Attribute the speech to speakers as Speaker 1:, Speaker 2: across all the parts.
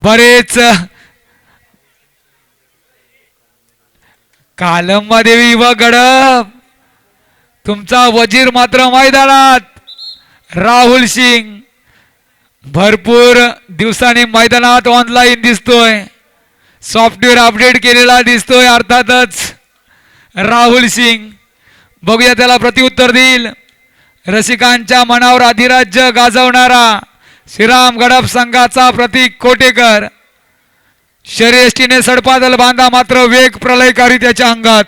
Speaker 1: बरेच कालंबादेवी व गडप तुमचा वजीर मात्र मैदानात राहुल सिंग भरपूर दिवसांनी मैदानात ऑनलाईन दिसतोय, सॉफ्टवेअर अपडेट केलेला दिसतोय अर्थातच राहुल सिंग. बघूया त्याला प्रत्युत्तर देईल. रसिकांच्या मनावर अधिराज्य गाजवणारा श्रीराम गडप संघाचा प्रतीक कोटेकर. शर्यष्टीने सडपातल बांधा मात्र वेग प्रलयकारी त्याच्या अंगात.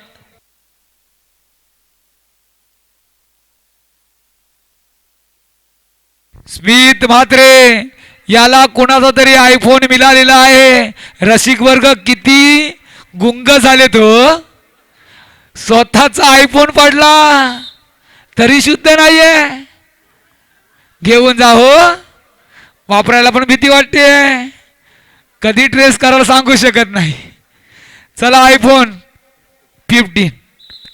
Speaker 1: स्मित म्हात्रे याला कोणाचा तरी आयफोन मिळालेला आहे. रसिक वर्ग किती गुंग झाले तो, स्वतःचा आयफोन पडला तरी शुद्ध नाहीये. घेऊन जा हो, वापरायला पण भीती वाटते, कधी ट्रेस करायला सांगू शकत नाही. चला आयफोन 15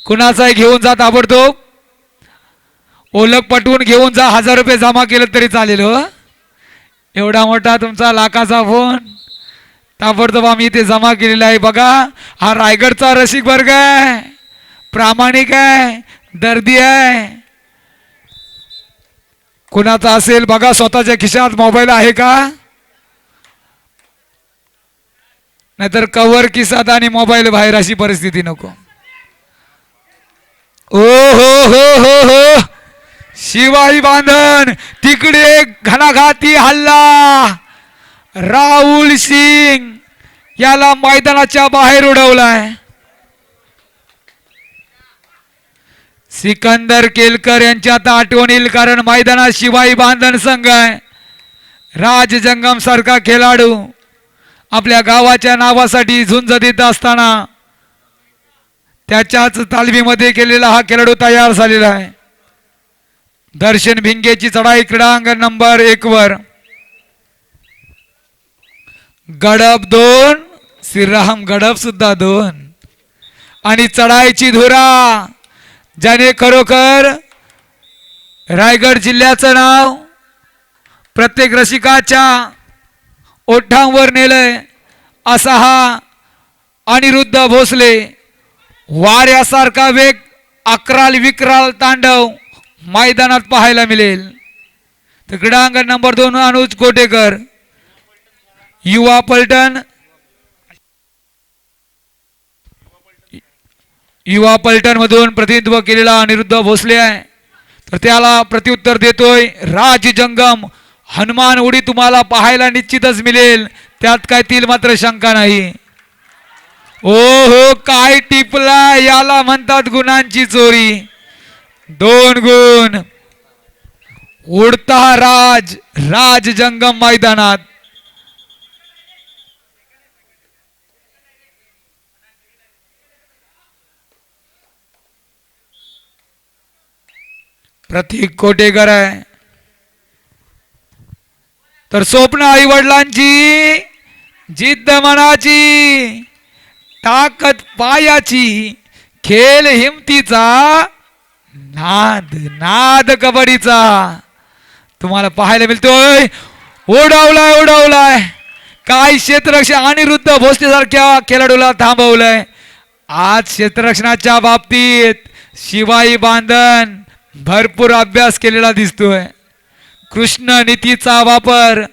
Speaker 1: कुणाचाही घेऊन जा ताबडतोब. ओळख पटवून घेऊन जा. 1000 रुपये जमा केले तरी चालेल हो. एवढा मोठा तुमचा लाखाचा फोन ताबडतोब आम्ही इथे जमा केलेला आहे. बघा हा रायगडचा रसिक वर्ग आहे, प्रामाणिक आहे, दर्दी आहे. कुणाचा असेल बघा, स्वतःच्या खिशात मोबाईल आहे का, नाहीतर कव्हर खिशात आणि मोबाईल बाहेर अशी परिस्थिती नको. ओ हो हो हो हो, शिवाई बांधन तिकडे घणाघाती हल्ला. राहुल सिंग याला मैदानाच्या बाहेर उडवलाय. सिकंदर केलकर यांच्या आता आठवण येईल, कारण मैदानात शिवाई बांधन संघ आहे. राज जंगम सारखा खेळाडू आपल्या गावाच्या नावासाठी झुंज देत असताना त्याच्याच तालमीमध्ये केलेला हा खेळाडू तयार झालेला आहे. दर्शन भिंगेची चढाई क्रीडांगण नंबर 1 वर. गडप 2, श्रीराम गडप सुद्धा 2 आणि चढाईची धुरा ज्याने खरोखर रायगड जिल्ह्याचं नाव प्रत्येक रसिकाच्या ओठांवर नेलंय असा हा अनिरुद्ध भोसले. वाऱ्यासारखा वेग, अकराल विक्राल तांडव मैदानात पाहायला मिळेल. तर क्रीडांगण नंबर 2 अनुज कोटेकर. युवा पलटण मधून प्रतिनिधित्व केलेला अनिरुद्ध भोसले आहे. तर त्याला प्रत्युत्तर देतोय राज जंगम. हनुमान उडी तुम्हाला पाहायला निश्चितच मिळेल, त्यात काय तील मात्र शंका नाही. ओ हो, काय टिपला, याला म्हणतात गुणांची चोरी. 2 गुण. उडता राज जंगम मैदानात. प्रतीक कोटेकर आहे. तर स्वप्न आई वडिलांची, जिद्द मनाची, ताकद पायाची, खेळ हिमतीचा, नाद कबड्डीचा तुम्हाला पाहायला मिळतोय. उडवलाय काय क्षेत्ररक्षण अनिरुद्ध भोसले सारख्या खेळाडूला थांबवलंय. आज क्षेत्ररक्षणाच्या बाबतीत शिवाई बांधन भरपूर अभ्यास केलेला दिसतोय. कृष्ण नीतीचा वापर,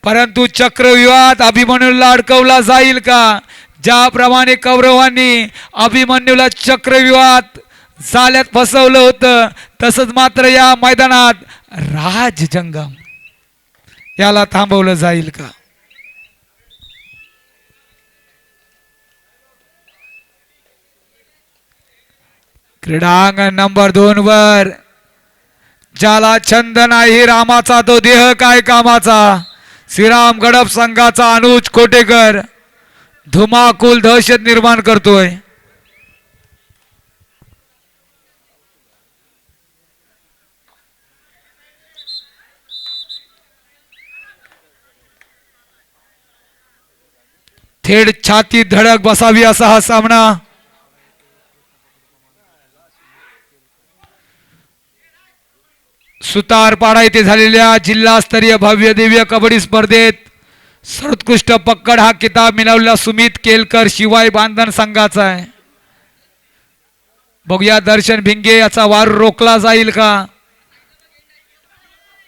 Speaker 1: परंतु चक्रव्यूहात अभिमन्यूला अडकवला जाईल का? ज्याप्रमाणे कौरवांनी अभिमन्यूला चक्रव्यूहात जाळ्यात फसवलं होतं, तसंच मात्र या मैदानात राज जंगम याला थांबवलं जाईल का? क्रीडांगण नंबर 2 वर ज्याला छंद नाही रामाचा तो देह काय कामाचा. श्रीराम गडप संघाचा अनुज कोटेकर धुमाकूल दहशत निर्माण करतोय. थेट छाती धडक बसावी असा हा सामना. सुतारपाडा येथे झालेल्या जिल्हास्तरीय भव्य दिव्य कबड्डी स्पर्धेत सर्वोत्कृष्ट पकड हा किताब मिळवलेला सुमित केलकर शिवाय बांधण संघाचा आहे. बघूया दर्शन भिंगे याचा वार रोखला जाईल का.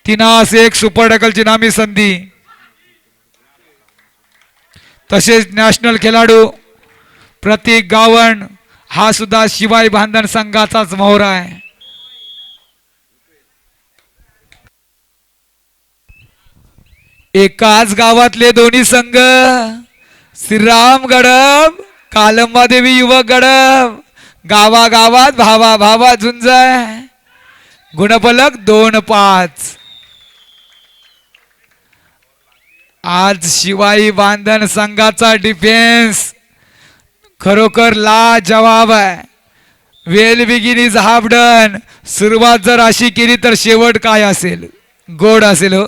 Speaker 1: 3-1 सुपर डकलची नामी संधी. तसेच नॅशनल खेळाडू प्रतीक गावण हा सुद्धा शिवाय बांधण संघाचाच मोहरा आहे. एकाच गावातले दोन्ही संघ श्रीराम गडब कालंबादेवी युवक गडब गावागावात भावा भावा झुंज. गुणफलक 2-5. आज शिवाई बांधण संघाचा डिफेन्स खरोखर लाजवाब आहे. वेल बिगिनीज हाफ डन. सुरुवात जर अशी केली तर शेवट काय असेल, गोड असेल हो.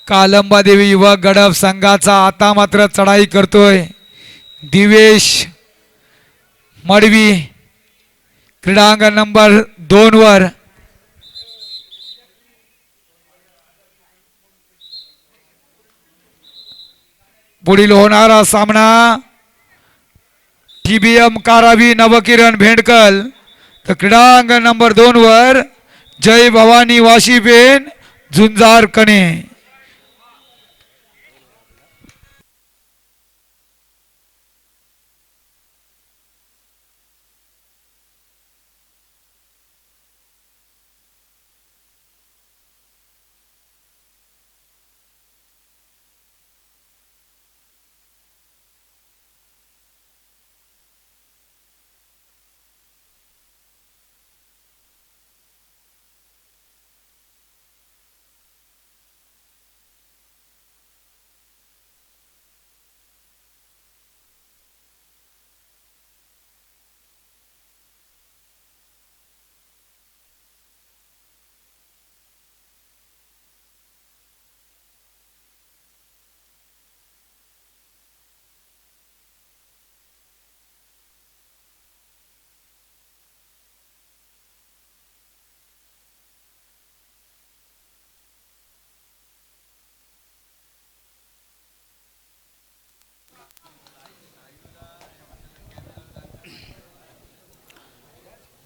Speaker 1: कालंबादेवी युवक गडब संघाचा आता मात्र चढाई करतोय दिवेश मडवी क्रीडांगण नंबर 2 वर. पुढील होणारा सामना TBM कारावी नवकिरण भेंडकल तर क्रीडांगण नंबर 2 वर जय भवानी वाशीबेन झुंजार कणे.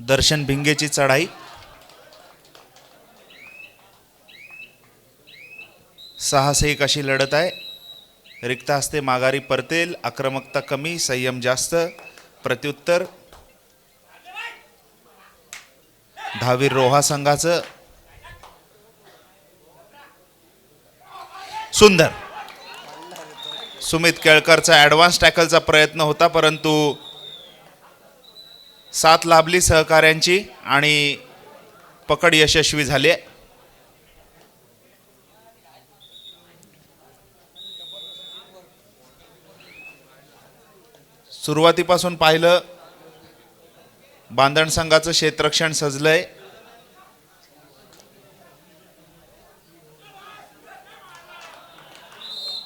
Speaker 2: दर्शन भिंगेची चढाई. साहसी एक अशी लढत आहे. रिक्त हस्ते माघारी परतेल. आक्रमकता कमी, संयम जास्त. प्रत्युत्तर धावीर रोहा संघाचं. सुंदर सुमित केळकरचा ॲडव्हान्स टॅकलचा प्रयत्न होता परंतु साथ लाभली सहकाऱ्यांची आणि पकड यशस्वी झाली. सुरुवातीपासून पाहिलं बांधण संघाचं क्षेत्ररक्षण सजलंय.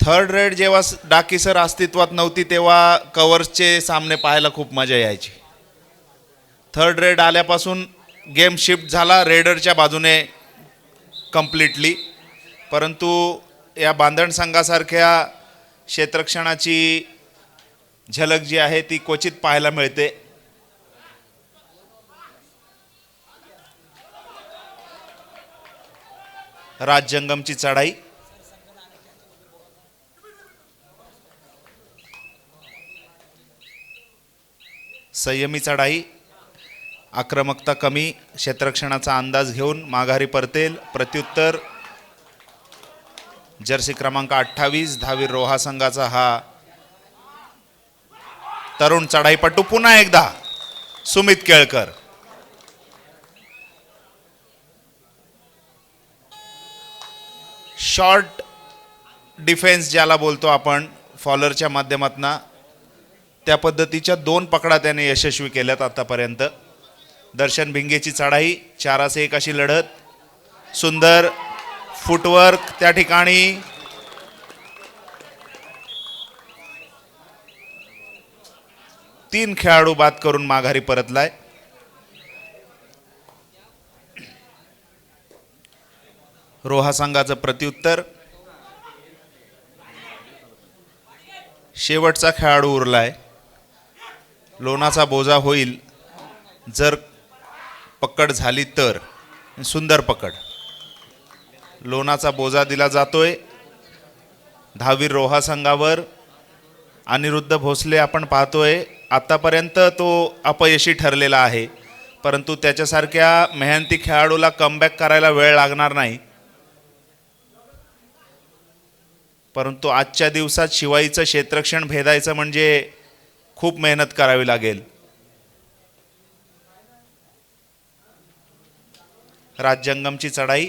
Speaker 2: थर्ड रेड जेव्हा डाकीसर अस्तित्वात नव्हती तेव्हा कव्हर्सचे सामने पाहायला खूप मजा यायची. थर्ड रेड आल्यापासून गेम शिफ्ट झाला रेडरच्या बाजूने कम्प्लिटली. परंतु या बांधण संघासारख्या क्षेत्ररक्षणाची झलक जी आहे ती क्वचित पाहायला मिळते. राज जंगमची चढाई. संयमी चढाई. आक्रमकता कमी, क्षेत्ररक्षणाचा अंदाज घेऊन माघारी परतेल. प्रत्युत्तर जर्सी क्रमांक 28 धावीर रोहा संघाचा हा तरुण चढाईपटू. पुन्हा एकदा सुमित केळकर. शॉर्ट डिफेन्स ज्याला बोलतो आपण फॉलरच्या माध्यमातून, त्या पद्धतीच्या 2 पकडा त्याने यशस्वी केल्यात आतापर्यंत. दर्शन भिंगेची चढाई. 4-1 अशी लढत. सुंदर फुटवर्क त्या ठिकाणी. तीन खेळाडू बाद करून माघारी परतलाय. रोहा संघाचं प्रत्युत्तर. शेवटचा खेळाडू उरलाय. लोणाचा बोजा होईल जर पकड झाली तर. सुंदर पकड. लोणाचा बोजा दिला जातोय धावीर रोहा संघावर. अनिरुद्ध भोसले आपण पाहतोय आतापर्यंत तो अपयशी ठरलेला आहे, परंतु त्याच्यासारख्या मेहनती खेळाडूला कमबॅक करायला वेळ लागणार नाही. परंतु आजच्या दिवसात शिवाईचं क्षेत्ररक्षण भेदायचं म्हणजे खूप मेहनत करावी लागेल. राजजंगमची चढाई.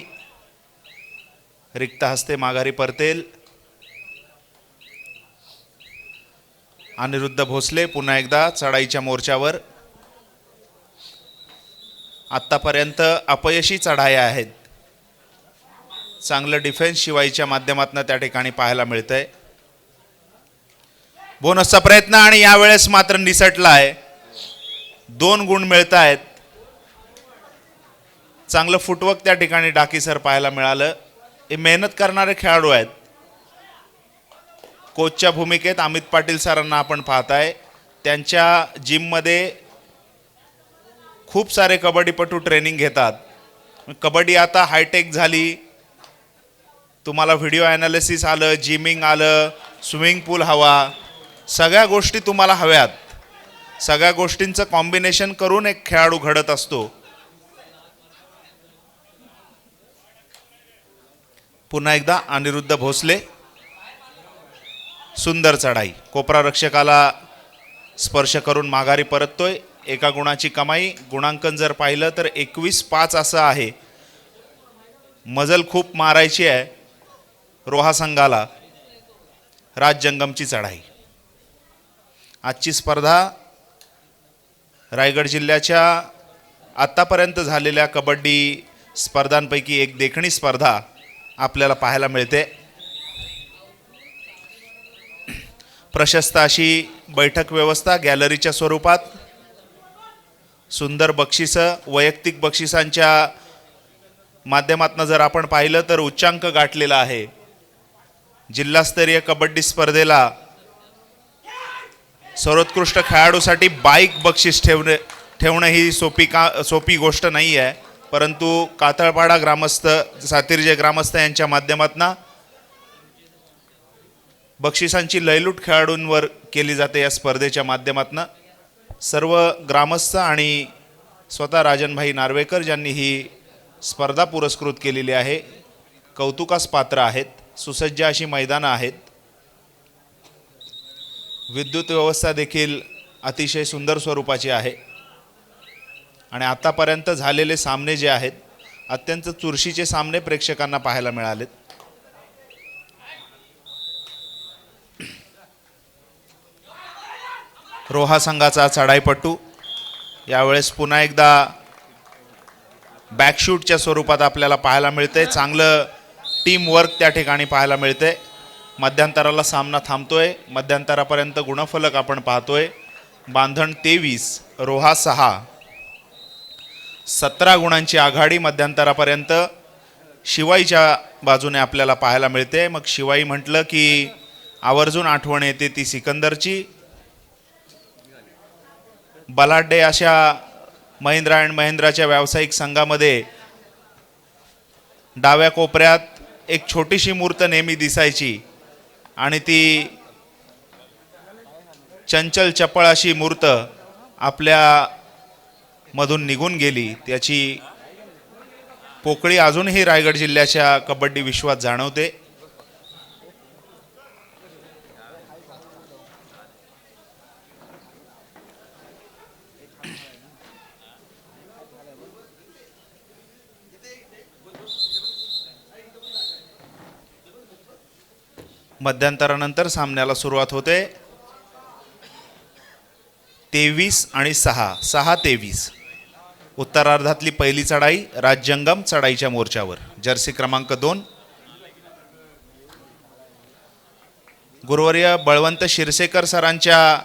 Speaker 2: रिक्त हस्ते माघारी परतेल. अनिरुद्ध भोसले पुन्हा एकदा चढाईच्या मोर्चावर. आतापर्यंत अपयशी चढाया आहेत. चांगलं डिफेन्स शिवाईच्या माध्यमातून त्या ठिकाणी पाहायला मिळतंय. बोनसचा प्रयत्न आणि यावेळेस मात्र निसटला आहे. 2 गुण मिळत आहेत. चांगलं फुटवर्क त्या ठिकाणी डाकीसर पाहायला मिळालं. हे मेहनत करणारे खेळाडू आहेत. कोचच्या भूमिकेत अमित पाटील सरांना आपण पाहताय. त्यांच्या जिममध्ये खूप सारे कबड्डीपटू ट्रेनिंग घेतात. कबड्डी आता हायटेक झाली. तुम्हाला व्हिडिओ ॲनालिसिस आलं, जिमिंग आलं, स्विमिंग पूल हवा, सगळ्या गोष्टी तुम्हाला हव्यात. सगळ्या गोष्टींचं कॉम्बिनेशन करून एक खेळाडू घडत असतो. पुन्हा एकदा अनिरुद्ध भोसले. सुंदर चढाई. कोपरा रक्षकाला स्पर्श करून माघारी परततोय. 1 गुणाची कमाई. गुणांकन जर पाहिलं तर 21-5 असं आहे. मजल खूप मारायची आहे रोहा संघाला. राजजंगमची चढाई. आजची स्पर्धा रायगड जिल्ह्याच्या आतापर्यंत झालेल्या कबड्डी स्पर्धांपैकी एक देखणी स्पर्धा आपल्याला पाहायला मिळते. प्रशस्त अशी बैठक व्यवस्था गॅलरीच्या स्वरूपात. सुंदर बक्षिसं. वैयक्तिक बक्षिसांच्या माध्यमातून जर आपण पाहिलं तर उच्चांक गाठलेला आहे. जिल्हास्तरीय कबड्डी स्पर्धेला सर्वोत्कृष्ट खेळाडूसाठी बाईक बक्षीस ठेवणं ही सोपी गोष्ट नाही आहे. परंतु कातळपाडा ग्रामस्थ, सातिर्जे ग्रामस्थ यांच्या माध्यमातून बक्षिसांची लयलूट खेळाडूंवर केली जाते. या स्पर्धेच्या माध्यमातून सर्व ग्रामस्थ आणि स्वतः राजनभाई नार्वेकर ज्यांनी ही स्पर्धा पुरस्कृत केलेली आहे कौतुकास पात्र आहेत. सुसज्ज अशी मैदानं आहेत. विद्युत व्यवस्था देखील अतिशय सुंदर स्वरूपाची आहे. आणि आतापर्यंत झालेले सामने जे आहेत अत्यंत चुरशीचे सामने प्रेक्षकांना पाहायला मिळालेत. रोहा संघाचा चढाईपट्टू यावेळेस पुन्हा एकदा बॅकशूटच्या स्वरूपात आपल्याला पाहायला मिळते. चांगलं टीम वर्क त्या ठिकाणी पाहायला मिळते. मध्यंतराला सामना थांबतोय. मध्यंतरापर्यंत गुणफलक आपण पाहतोय. बांधण 23, रोहा 6. 17 गुणांची आघाडी मध्यंतरापर्यंत शिवाईच्या बाजूने आपल्याला पाहायला मिळते. मग शिवाई म्हटलं की आवर्जून आठवण येते ती सिकंदरची. बलाढ्य अशा महिंद्रा अँड महिंद्राच्या व्यावसायिक संघामध्ये डाव्या कोपऱ्यात एक छोटीशी मूर्त नेहमी दिसायची आणि ती चंचल चपळ अशी मूर्त आपल्या मधून निघून गेली. त्याची पोकळी अजूनही रायगड जिल्ह्याच्या कबड्डी विश्वात जाणवते. मध्यंतरानंतर सामन्याला सुरुवात होते. 23 आणि 6, 6-23. उत्तरार्धातली पहिली चढाई राजजंगम चढाईच्या मोर्चावर. जर्सी क्रमांक 2. गुरुवर्य बळवंत शिरसेकर सरांच्या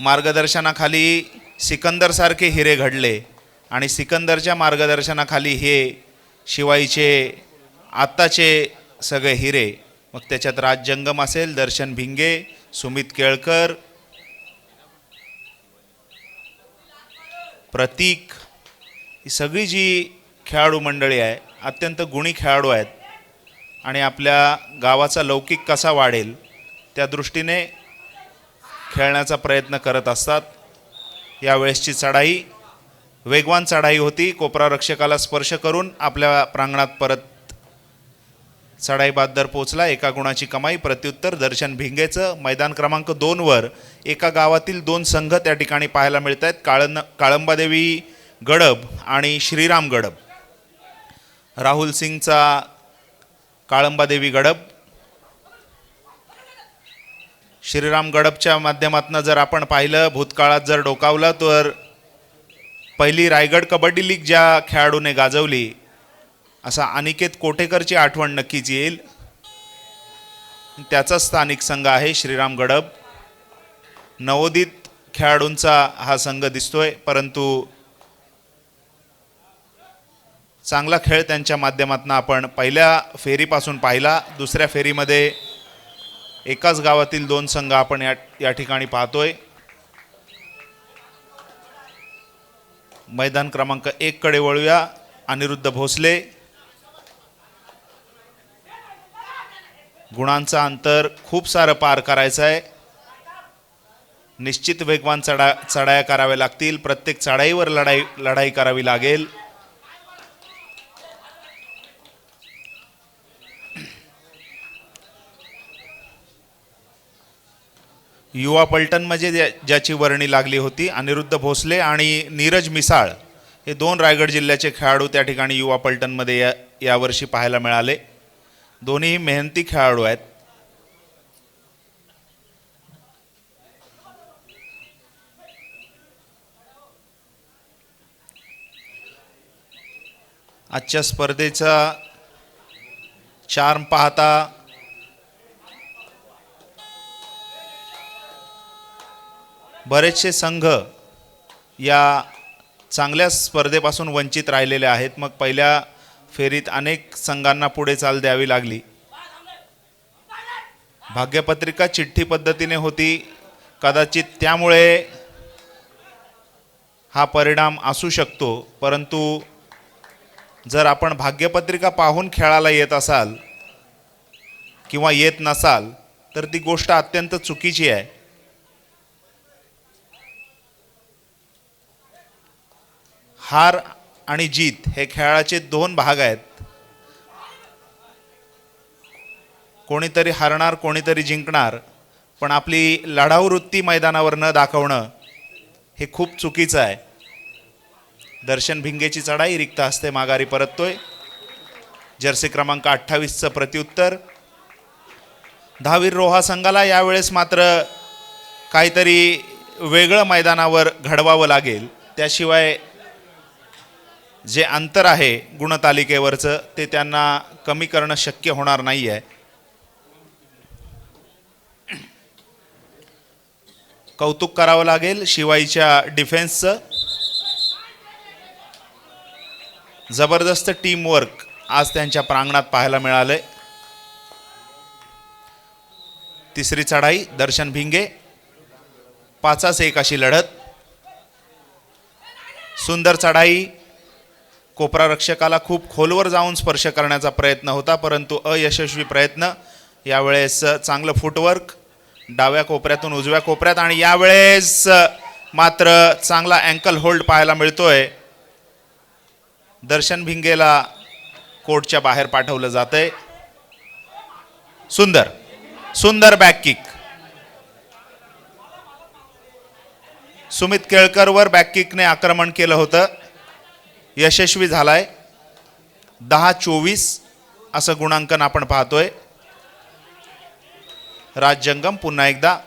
Speaker 2: मार्गदर्शनाखाली सिकंदर सारखे हिरे घडले आणि सिकंदरच्या मार्गदर्शनाखाली हे शिवाईचे आत्ताचे सगळे हिरे, मग त्याच्यात राज जंगम असेल, दर्शन भिंगे, सुमित केळकर, प्रतीक, ही सगळी जी खेळाडू मंडळी आहे अत्यंत गुणी खेळाडू आहेत आणि आपल्या गावाचा लौकिक कसा वाढेल त्या दृष्टीने खेळण्याचा प्रयत्न करत असतात. यावेळेसची चढाई वेगवान चढाई होती. कोपरा रक्षकाला स्पर्श करून आपल्या प्रांगणात परत चढाई बहादर पोचला. एका गुणाची कमाई. प्रत्युत्तर दर्शन भिंगेचं. मैदान क्रमांक 2 वर एका गावातील 2 संघ त्या ठिकाणी पाहायला मिळत आहेत. काळंबादेवी गडब आणि श्रीराम गडब. राहुल सिंगचा काळंबादेवी गडब. श्रीराम गडबच्या माध्यमातून जर आपण पाहिलं, भूतकाळात जर डोकावलं तर पहिली रायगड कबड्डी लीग ज्या खेळाडूने गाजवली असा अनिकेत कोटेकरची आठवण नक्कीच येईल. त्याचा स्थानिक संघ आहे श्रीराम गडब. नवोदित खेळाडूंचा हा संघ दिसतोय, परंतु चांगला खेळ त्यांच्या माध्यमातून आपण पहिल्या फेरीपासून पाहिला. दुसऱ्या फेरीमध्ये एकाच गावातील 2 संघ आपण या ठिकाणी पाहतोय. मैदान क्रमांक 1 कडे वळूया. अनिरुद्ध भोसले. गुणांचा अंतर खूप सारं पार करायचं आहे. निश्चित वेगवान चढाया कराव्या लागतील. प्रत्येक चढाईवर लढाई करावी लागेल. युवा पलटण म्हणजे ज्याची वर्णी लागली होती, अनिरुद्ध भोसले आणि नीरज मिसाळ हे 2 रायगड जिल्ह्याचे खेळाडू त्या ठिकाणी युवा पलटणमध्ये यावर्षी पाहायला मिळाले. दोन्ही मेहनती खेळाडू आहेत. आजच्या स्पर्धेचा चार्म पाहता बरेचसे संघ या चांगल्या स्पर्धेपासून वंचित राहिलेले आहेत. मग पहिल्या फेरीत अनेक संघांना पुढे चाल द्यावी लागली. भाग्यपत्रिका चिठ्ठी पद्धतीने होती, कदाचित त्यामुळे हा परिणाम असू शकतो. परंतु जर आपण भाग्यपत्रिका पाहून खेळायला येत असाल किंवा येत नसाल तर ती गोष्ट अत्यंत चुकीची आहे. हार आणि जीत हे खेळाचे 2 भाग आहेत. कोणीतरी हारणार, कोणीतरी जिंकणार, पण आपली लढाऊ वृत्ती मैदानावर न दाखवणं हे खूप चुकीचं आहे. दर्शन भिंगेची चढाई रिक्त हस्ते माघारी परततोय. जर्सी क्रमांक 28चं प्रत्युत्तर. दहावीर रोहा संघाला यावेळेस मात्र काहीतरी वेगळं मैदानावर घडवावं लागेल. त्याशिवाय जे अंतर आहे गुणतालिकेवरचं ते त्यांना कमी करणं शक्य होणार नाही आहे. कौतुक करावं लागेल शिवाईच्या डिफेन्सचं. जबरदस्त टीम वर्क आज त्यांच्या प्रांगणात पाहायला मिळाले. तिसरी चढाई दर्शन भिंगे. 5-1 अशी लढत. सुंदर चढाई. कोपरा रक्षकाला खूप खोलवर जाऊन स्पर्श करण्याचा प्रयत्न होता, परंतु अयशस्वी प्रयत्न. यावेळेस चांगलं फुटवर्क डाव्या कोपऱ्यातून उजव्या कोपऱ्यात आणि यावेळेस मात्र चांगला अँकल होल्ड पाहायला मिळतोय. दर्शन भिंगेला कोर्टच्या बाहेर पाठवलं जातंय. सुंदर सुंदर बॅक किक. सुमित केळकरवर बॅक किकने आक्रमण केलं होतं, यशस्वी झालाय. 10-24 असं गुणांकन आपण पाहतोय. राज जंगम पुन्हा एकदा.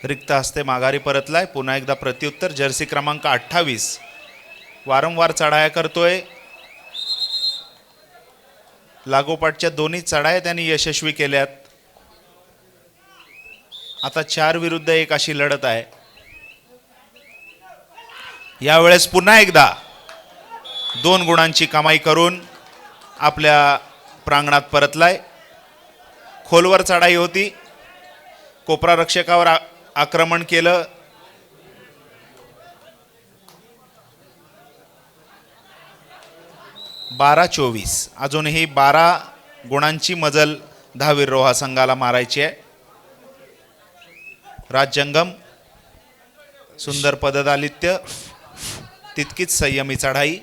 Speaker 2: रिक्त हस्ते माघारी परतलाय. पुन्हा एकदा प्रत्युत्तर. जर्सी क्रमांक 28 वारंवार चढाया करतोय. लागोपाठच्या दोन्ही चढाया त्यांनी यशस्वी केल्यात. आता 4 विरुद्ध 1 अशी लढत आहे. यावेळेस पुन्हा एकदा 2 गुणांची कमाई करून आपल्या प्रांगणात परतलाय. खोलवर चढाई होती, कोपरा रक्षकावर आक्रमण केलं. बारा 24 अजूनही 12 गुणांची मजल दहावीर रोहा संघाला मारायची आहे. राजजंगम सुंदर पददालित्य, तितकीच संयमी चढाई,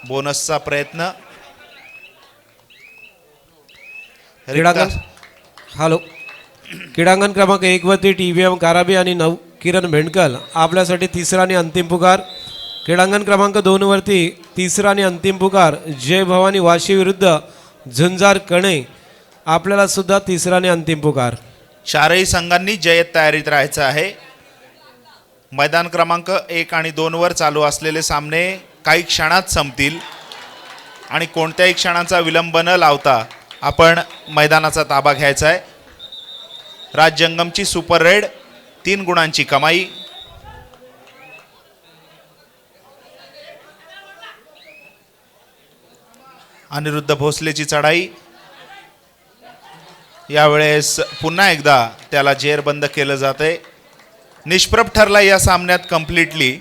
Speaker 2: बोनसचा प्रयत्न.
Speaker 3: हॅलो, क्रीडांगण क्रमांक 1 वरती TVM काराबी आणि किरण भेंडकल आपल्यासाठी तिसरा आणि अंतिम पुकार. क्रीडांगण क्रमांक 2 वरती तिसरा आणि अंतिम पुकार जय भवानी वाशी विरुद्ध झुंजार कणे आपल्याला सुद्धा तिसरा आणि अंतिम पुकार.
Speaker 2: चारही संघांनी जयत तयारीत राहायचं आहे. मैदान क्रमांक 1 आणि 2 वर चालू असलेले सामने काही क्षणात संपतील आणि कोणत्याही क्षणाचा विलंब न लावता आपण मैदानाचा ताबा घ्यायचा आहे. राजजंगमची सुपर रेड 3 गुणांची कमाई. अनिरुद्ध भोसलेची चढाई. यावेळेस पुन्हा एकदा त्याला जेरबंद केलं जाते. निष्प्रभ ठरला या सामन्यात कम्प्लिटली.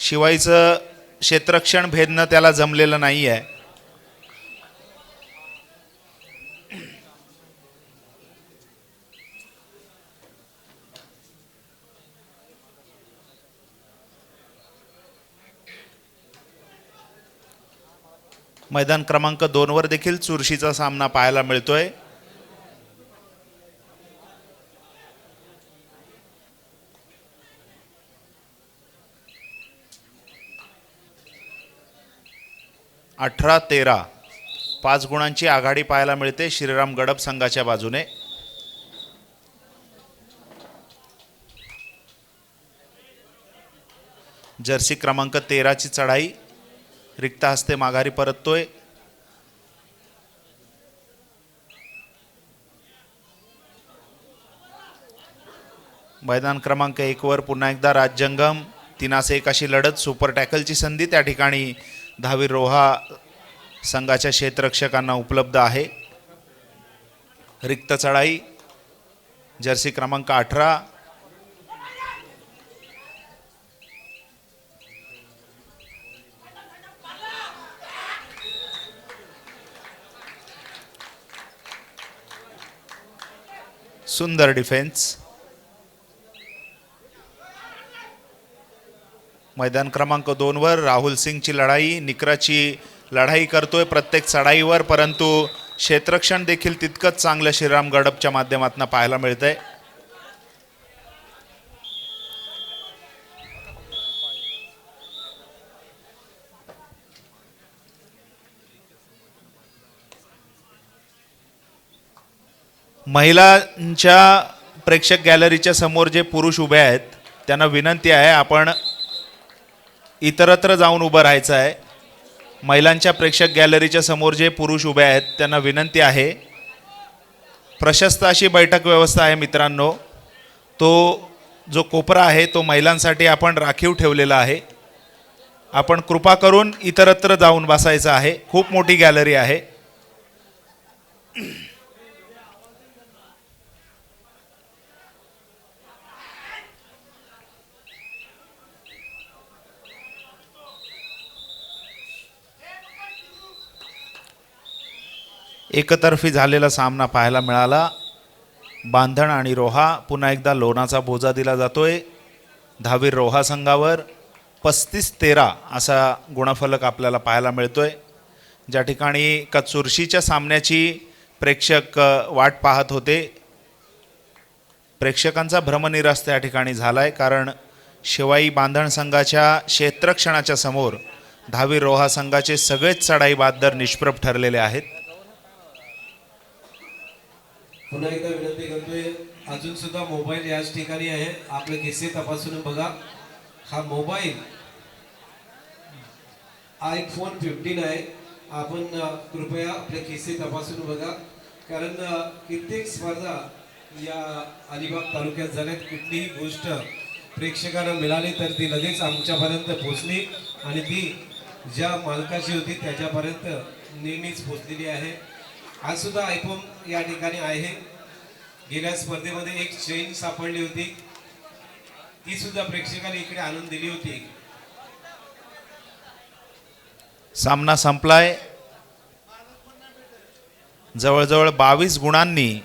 Speaker 2: शिवाईचं क्षेत्ररक्षण भेदणं त्याला जमलेलं नाही आहे. मैदान क्रमांक 2 वर देखील चुरशीचा सामना पाहायला मिळतोय. अठरा 13 5 गुणांची आघाडी पाहायला मिळते श्रीराम गडप संघाच्या बाजूने. जर्सी क्रमांक 13 ची चढाई रिक्त हस्ते माघारी परततोय. मैदान क्रमांक 1 वर पुन्हा एकदा राजजंगम 3-1 अशी लढत. सुपर टॅकलची संधी त्या ठिकाणी दहावीर रोहा संघाच्या क्षेत्ररक्षकांना उपलब्ध आहे. रिक्त चढाई जर्सी क्रमांक 18. सुंदर डिफेन्स. मैदान क्रमांक 2 वर राहुल सिंगची लढाई निकराची लढाई करतोय प्रत्येक चढाईवर, परंतु क्षेत्ररक्षण देखील तितकंच चांगलं श्रीराम गडपच्या माध्यमातून पाहायला मिळतंय. महिलांच्या प्रेक्षक गॅलरीच्या समोर जे पुरुष उभे आहेत त्यांना विनंती आहे आपण इतरत्र जाऊन उभं राहायचं आहे. महिलांच्या प्रेक्षक गॅलरीच्या समोर जे पुरुष उभे आहेत त्यांना विनंती आहे. प्रशस्त अशी बैठक व्यवस्था आहे मित्रांनो. तो जो कोपरा आहे तो महिलांसाठी आपण राखीव ठेवलेला आहे. आपण कृपा करून इतरत्र जाऊन बसायचं आहे. खूप मोठी गॅलरी आहे. एकतर्फी झालेला सामना पाहायला मिळाला. बांधण आणि रोहा पुन्हा एकदा लोणाचा बोजा दिला जातोय दहावीर रोहा संघावर. 35-13 असा गुणफलक आपल्याला पाहायला मिळतोय. ज्या ठिकाणी चुरशीच्या सामन्याची प्रेक्षक वाट पाहत होते, प्रेक्षकांचा भ्रमनिरास त्या ठिकाणी झालाय, कारण शिवाई बांधण संघाच्या क्षेत्ररक्षणाच्या समोर दहावीर रोहा संघाचे सगळेच चढाई बहाद्दर निष्प्रभ ठरलेले आहेत.
Speaker 3: पुन्हा एकदा विनंती करतोय, अजून सुद्धा मोबाईल याच ठिकाणी आहे. आपले किस्से तपासून बघा. हा मोबाईल आयफोन 15 आहे. आपण कृपया आपल्या खिसे तपासून बघा, कारण कित्येक स्पर्धा या अलिबाग तालुक्यात झाल्यात. कुठलीही गोष्ट प्रेक्षकांना मिळाली तर ती लगेच आमच्यापर्यंत पोहोचली आणि ती ज्या मालकाची होती त्याच्यापर्यंत नेहमीच पोहोचलेली आहे. आज सुद्धा आयफोन या ठिकाणी आहे. गेल्या स्पर्धेमध्ये एक चेन सापडली होती, ती सुद्धा प्रेक्षकांनी इकडे आणून दिली होती.
Speaker 2: सामना संपलाय. जवळजवळ 22 गुणांनी